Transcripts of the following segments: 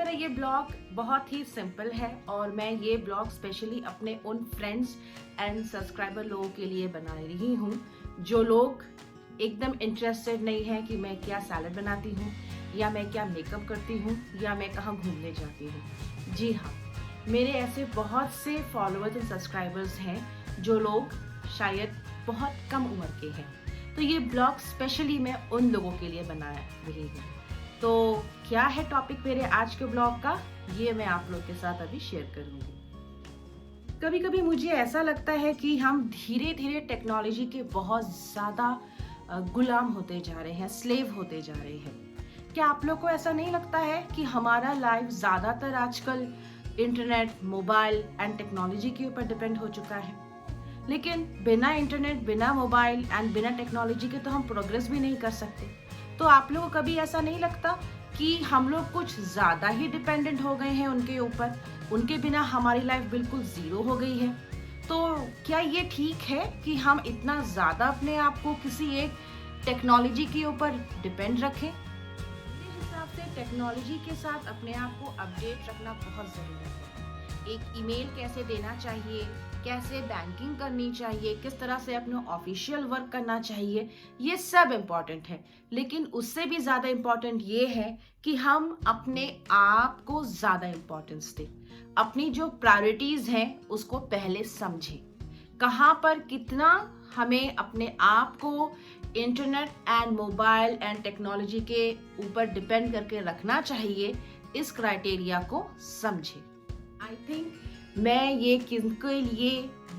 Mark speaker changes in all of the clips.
Speaker 1: मेरा ये ब्लॉग बहुत ही सिंपल है और मैं ये ब्लॉग स्पेशली अपने उन फ्रेंड्स एंड सब्सक्राइबर लोगों के लिए बना रही हूँ जो लोग एकदम इंटरेस्टेड नहीं है कि मैं क्या सैलड बनाती हूँ या मैं क्या मेकअप करती हूँ या मैं कहाँ घूमने जाती हूँ। जी हाँ, मेरे ऐसे बहुत से फॉलोअर्स एंड सब्सक्राइबर्स हैं जो लोग शायद बहुत कम उम्र के हैं, तो ये ब्लॉग स्पेशली मैं उन लोगों के लिए बना रही हूँ। तो क्या है टॉपिक मेरे आज के ब्लॉग का, ये मैं आप लोग के साथ अभी शेयर करूंगी। कभी कभी मुझे ऐसा लगता है कि हम धीरे धीरे टेक्नोलॉजी के बहुत ज़्यादा गुलाम होते जा रहे हैं, स्लेव होते जा रहे हैं। क्या आप लोग को ऐसा नहीं लगता है कि हमारा लाइफ ज़्यादातर आजकल इंटरनेट, मोबाइल एंड टेक्नोलॉजी के ऊपर डिपेंड हो चुका है? लेकिन बिना इंटरनेट, बिना मोबाइल एंड बिना टेक्नोलॉजी के तो हम प्रोग्रेस भी नहीं कर सकते। तो आप लोगों को कभी ऐसा नहीं लगता कि हम लोग कुछ ज़्यादा ही डिपेंडेंट हो गए हैं उनके ऊपर, उनके बिना हमारी लाइफ बिल्कुल ज़ीरो हो गई है? तो क्या ये ठीक है कि हम इतना ज़्यादा अपने आप को किसी एक टेक्नोलॉजी के ऊपर डिपेंड रखें? मेरे हिसाब से टेक्नोलॉजी के साथ अपने आप को अपडेट रखना बहुत ज़रूरी है। एक ईमेल कैसे देना चाहिए, कैसे बैंकिंग करनी चाहिए, किस तरह से अपना ऑफिशियल वर्क करना चाहिए, ये सब इम्पॉर्टेंट है। लेकिन उससे भी ज़्यादा इम्पॉर्टेंट ये है कि हम अपने आप को ज़्यादा इम्पोर्टेंस दें, अपनी जो प्रायोरिटीज़ हैं उसको पहले समझें। कहाँ पर कितना हमें अपने आप को internet and mobile and technology के ऊपर डिपेंड करके रखना चाहिए, इस क्राइटेरिया को समझें। आई थिंक मैं ये किनके लिए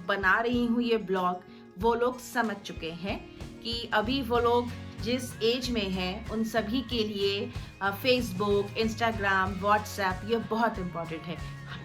Speaker 1: बना रही हूँ ये ब्लॉग, वो लोग समझ चुके हैं कि अभी वो लोग जिस एज में हैं उन सभी के लिए फेसबुक, इंस्टाग्राम, व्हाट्सएप ये बहुत इम्पोर्टेंट है।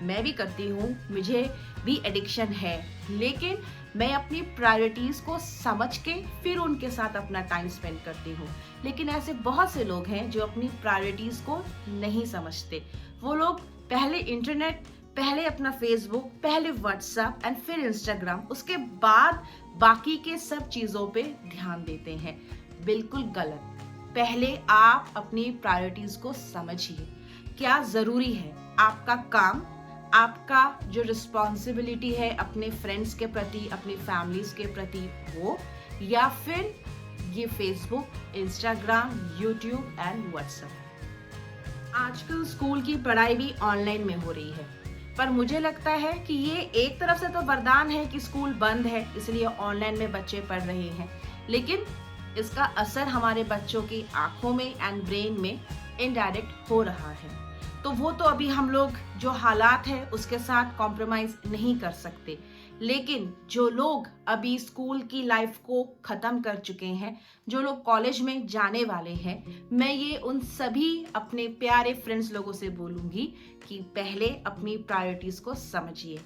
Speaker 1: मैं भी करती हूँ, मुझे भी एडिक्शन है, लेकिन मैं अपनी प्रायोरिटीज़ को समझ के फिर उनके साथ अपना टाइम स्पेंड करती हूँ। लेकिन ऐसे बहुत से लोग हैं जो अपनी प्रायोरिटीज़ को नहीं समझते। वो लोग पहले इंटरनेट, पहले अपना फेसबुक, पहले व्हाट्सएप एंड फिर इंस्टाग्राम, उसके बाद बाकी के सब चीज़ों पे ध्यान देते हैं। बिल्कुल गलत। पहले आप अपनी प्रायोरिटीज़ को समझिए, क्या ज़रूरी है। आपका काम, आपका जो रिस्पॉन्सिबिलिटी है अपने फ्रेंड्स के प्रति, अपनी फैमिलीज के प्रति हो, या फिर ये Facebook, Instagram, YouTube and WhatsApp. आजकल स्कूल की पढ़ाई भी ऑनलाइन में हो रही है, पर मुझे लगता है कि ये एक तरफ से तो वरदान है कि स्कूल बंद है इसलिए ऑनलाइन में बच्चे पढ़ रहे हैं, लेकिन इसका असर हमारे बच्चों की आंखों में एंड ब्रेन में इनडायरेक्ट हो रहा है। तो वो तो अभी हम लोग जो हालात है उसके साथ कॉम्प्रोमाइज नहीं कर सकते, लेकिन जो लोग अभी स्कूल की लाइफ को ख़त्म कर चुके हैं, जो लोग कॉलेज में जाने वाले हैं, मैं ये उन सभी अपने प्यारे फ्रेंड्स लोगों से बोलूँगी कि पहले अपनी प्रायोरिटीज़ को समझिए।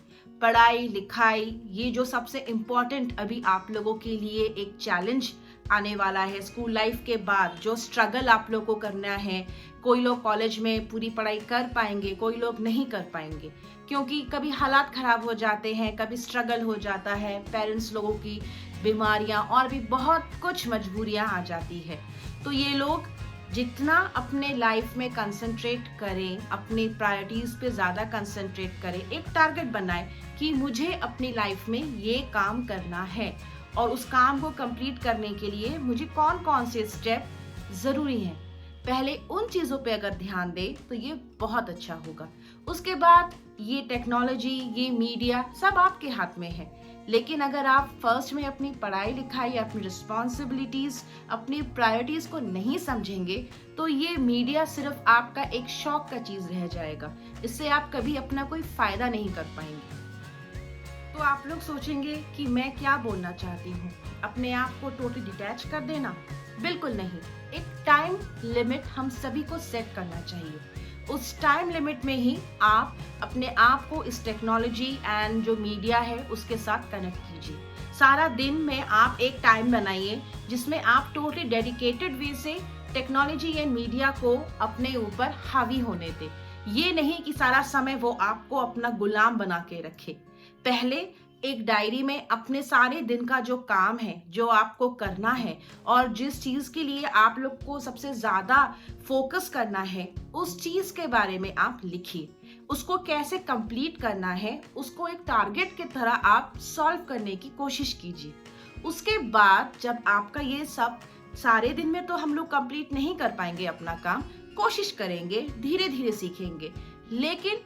Speaker 1: पढ़ाई लिखाई, ये जो सबसे इम्पॉर्टेंट अभी आप लोगों के लिए एक चैलेंज आने वाला है स्कूल लाइफ के बाद, जो स्ट्रगल आप लोग को करना है। कोई लोग कॉलेज में पूरी पढ़ाई कर पाएंगे, कोई लोग नहीं कर पाएंगे, क्योंकि कभी हालात ख़राब हो जाते हैं, कभी स्ट्रगल हो जाता है, पेरेंट्स लोगों की बीमारियां और भी बहुत कुछ मजबूरियां आ जाती है। तो ये लोग जितना अपने लाइफ में कंसंट्रेट करें, अपनी प्रायोरिटीज़ पे ज़्यादा कंसंट्रेट करें, एक टारगेट बनाएं कि मुझे अपनी लाइफ में ये काम करना है और उस काम को कंप्लीट करने के लिए मुझे कौन कौन से स्टेप ज़रूरी हैं। पहले उन चीज़ों पे अगर ध्यान दें तो ये बहुत अच्छा होगा। उसके बाद ये टेक्नोलॉजी, ये मीडिया सब आपके हाथ में है, लेकिन अगर आप फर्स्ट में अपनी पढ़ाई लिखाई, अपनी रिस्पॉन्सिबिलिटीज़, अपनी प्रायोरिटीज़ को नहीं समझेंगे तो ये मीडिया सिर्फ आपका एक शौक का चीज़ रह जाएगा। इससे आप कभी अपना कोई फ़ायदा नहीं कर पाएंगे। तो आप लोग सोचेंगे कि मैं क्या बोलना चाहती हूँ, अपने आप को टोटली डिटैच कर देना? बिल्कुल नहीं। एक टाइम लिमिट हम सभी को सेट करना चाहिए। उस टाइम लिमिट में ही आप अपने आप को इस टेक्नोलॉजी एंड जो मीडिया है उसके साथ कनेक्ट कीजिए। सारा दिन में आप एक टाइम बनाइए जिसमें आप टोटली डेडिकेटेड वे से टेक्नोलॉजी एंड मीडिया को अपने ऊपर हावी होने दें। ये नहीं कि सारा समय वो आपको अपना गुलाम बना के रखे। पहले एक डायरी में अपने सारे दिन का जो काम है, जो आपको करना है और जिस चीज़ के लिए आप लोग को सबसे ज़्यादा फोकस करना है, उस चीज़ के बारे में आप लिखिए। उसको कैसे कंप्लीट करना है, उसको एक टारगेट की तरह आप सॉल्व करने की कोशिश कीजिए। उसके बाद जब आपका ये सब सारे दिन में तो हम लोग कंप्लीट नहीं कर पाएंगे अपना काम, कोशिश करेंगे, धीरे धीरे सीखेंगे, लेकिन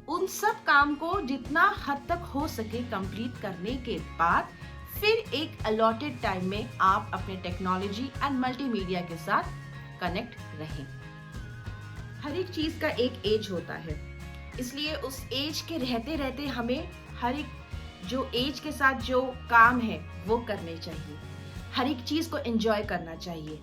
Speaker 1: उन सब काम को जितना हद तक हो सके कंप्लीट करने के बाद फिर एक अलॉटेड टाइम में आप अपने टेक्नोलॉजी एंड मल्टीमीडिया के साथ कनेक्ट रहें। हर एक चीज का एक एज होता है, इसलिए उस एज के रहते रहते हमें हर एक जो एज के साथ जो काम है वो करने चाहिए। हर एक चीज को एंजॉय करना चाहिए।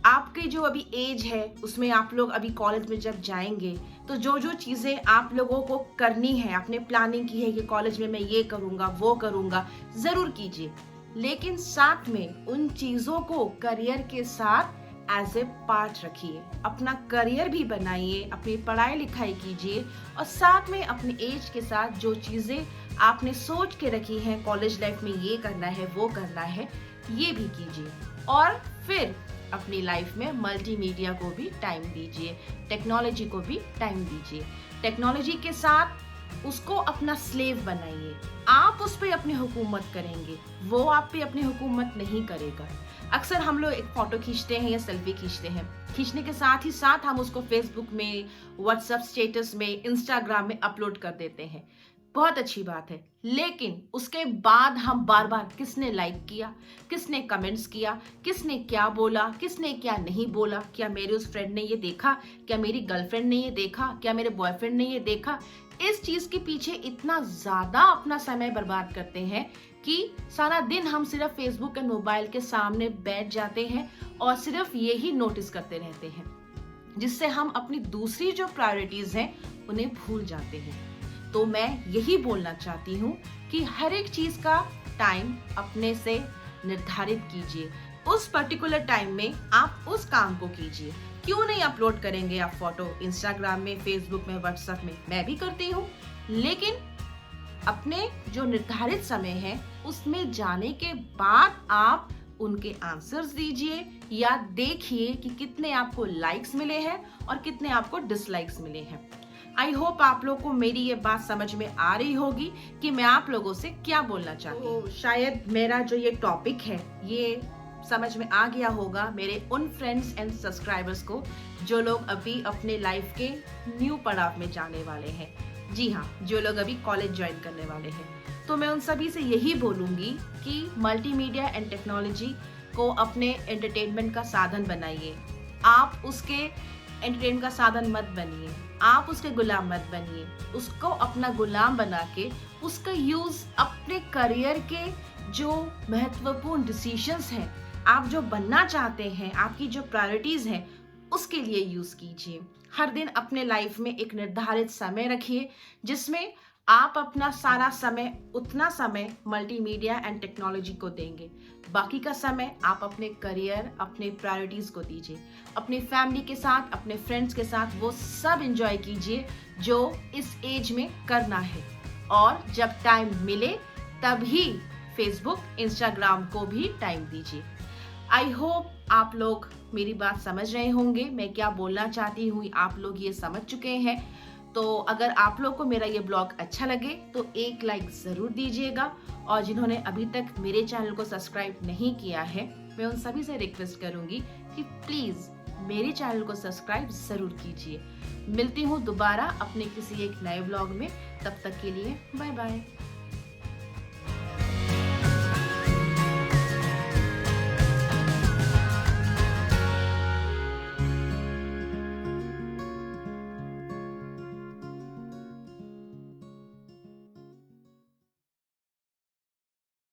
Speaker 1: आपके जो अभी एज है उसमें आप लोग अभी कॉलेज में जब जाएंगे तो जो जो चीज़ें आप लोगों को करनी है, आपने प्लानिंग की है कि कॉलेज में मैं ये करूँगा वो करूँगा, ज़रूर कीजिए, लेकिन साथ में उन चीज़ों को करियर के साथ एज ए पार्ट रखिए। अपना करियर भी बनाइए, अपनी पढ़ाई लिखाई कीजिए और साथ में अपने एज के साथ जो चीज़ें आपने सोच के रखी हैं कॉलेज लाइफ में ये करना है वो करना है, ये भी कीजिए। और फिर अपनी लाइफ में मल्टीमीडिया को भी टाइम दीजिए, टेक्नोलॉजी को भी टाइम दीजिए। टेक्नोलॉजी के साथ उसको अपना स्लेव बनाइए। आप उस पर अपनी हुकूमत करेंगे, वो आप पे अपनी हुकूमत नहीं करेगा। अक्सर हम लोग एक फोटो खींचते हैं या सेल्फी खींचते हैं, खींचने के साथ ही साथ हम उसको फेसबुक में, व्हाट्सएप स्टेटस में, इंस्टाग्राम में अपलोड कर देते हैं। बहुत अच्छी बात है, लेकिन उसके बाद हम बार बार किसने लाइक किया, किसने कमेंट्स किया, किसने क्या बोला, किसने क्या नहीं बोला, क्या मेरे उस फ्रेंड ने ये देखा, क्या मेरी गर्लफ्रेंड ने ये देखा, क्या मेरे बॉयफ्रेंड ने ये देखा, इस चीज के पीछे इतना ज्यादा अपना समय बर्बाद करते हैं कि सारा दिन हम सिर्फ फेसबुक एंड मोबाइल के सामने बैठ जाते हैं और सिर्फ यही नोटिस करते रहते हैं, जिससे हम अपनी दूसरी जो प्रायोरिटीज हैं उन्हें भूल जाते हैं। तो मैं यही बोलना चाहती हूँ कि हर एक चीज का टाइम अपने से निर्धारित कीजिए। उस पर्टिकुलर टाइम में आप उस काम को कीजिए। क्यों नहीं अपलोड करेंगे आप फोटो इंस्टाग्राम में, फेसबुक में, व्हाट्सएप में? मैं भी करती हूँ, लेकिन अपने जो निर्धारित समय है उसमें जाने के बाद आप उनके आंसर्स दीजिए या देखिए कि कितने आपको लाइक्स मिले हैं और कितने आपको डिसलाइक्स मिले हैं। आई होप आप लोग को मेरी ये बात समझ में आ रही होगी कि मैं आप लोगों से क्या बोलना चाहती हूँ। शायद मेरा जो ये टॉपिक है ये समझ में आ गया होगा मेरे उन फ्रेंड्स एंड सब्सक्राइबर्स को जो लोग अभी अपने लाइफ के न्यू पड़ाव में जाने वाले हैं। जी हाँ, जो लोग अभी कॉलेज ज्वाइन करने वाले हैं। तो मैं उन सभी से यही बोलूंगी कि मल्टीमीडिया एंड टेक्नोलॉजी को अपने एंटरटेनमेंट का साधन बनाइए। आप उसके एंटरटेनमेंट का साधन मत बनिए, आप उसके गुलाम मत बनिए। उसको अपना गुलाम बना के उसका यूज अपने करियर के जो महत्वपूर्ण डिसीजंस हैं, आप जो बनना चाहते हैं, आपकी जो प्रायोरिटीज हैं, उसके लिए यूज कीजिए। हर दिन अपने लाइफ में एक निर्धारित समय रखिए जिसमें आप अपना सारा समय, उतना समय मल्टीमीडिया एंड टेक्नोलॉजी को देंगे। बाकी का समय आप अपने करियर, अपने प्रायोरिटीज को दीजिए। अपनी फैमिली के साथ, अपने फ्रेंड्स के साथ वो सब एंजॉय कीजिए जो इस एज में करना है। और जब टाइम मिले तभी फेसबुक, इंस्टाग्राम को भी टाइम दीजिए। आई होप आप लोग मेरी बात समझ रहे होंगे, मैं क्या बोलना चाहती हूँ आप लोग ये समझ चुके हैं। तो अगर आप लोग को मेरा ये ब्लॉग अच्छा लगे तो एक लाइक ज़रूर दीजिएगा, और जिन्होंने अभी तक मेरे चैनल को सब्सक्राइब नहीं किया है, मैं उन सभी से रिक्वेस्ट करूंगी कि प्लीज़ मेरे चैनल को सब्सक्राइब ज़रूर कीजिए। मिलती हूँ दोबारा अपने किसी एक नए ब्लॉग में, तब तक के लिए बाय बाय।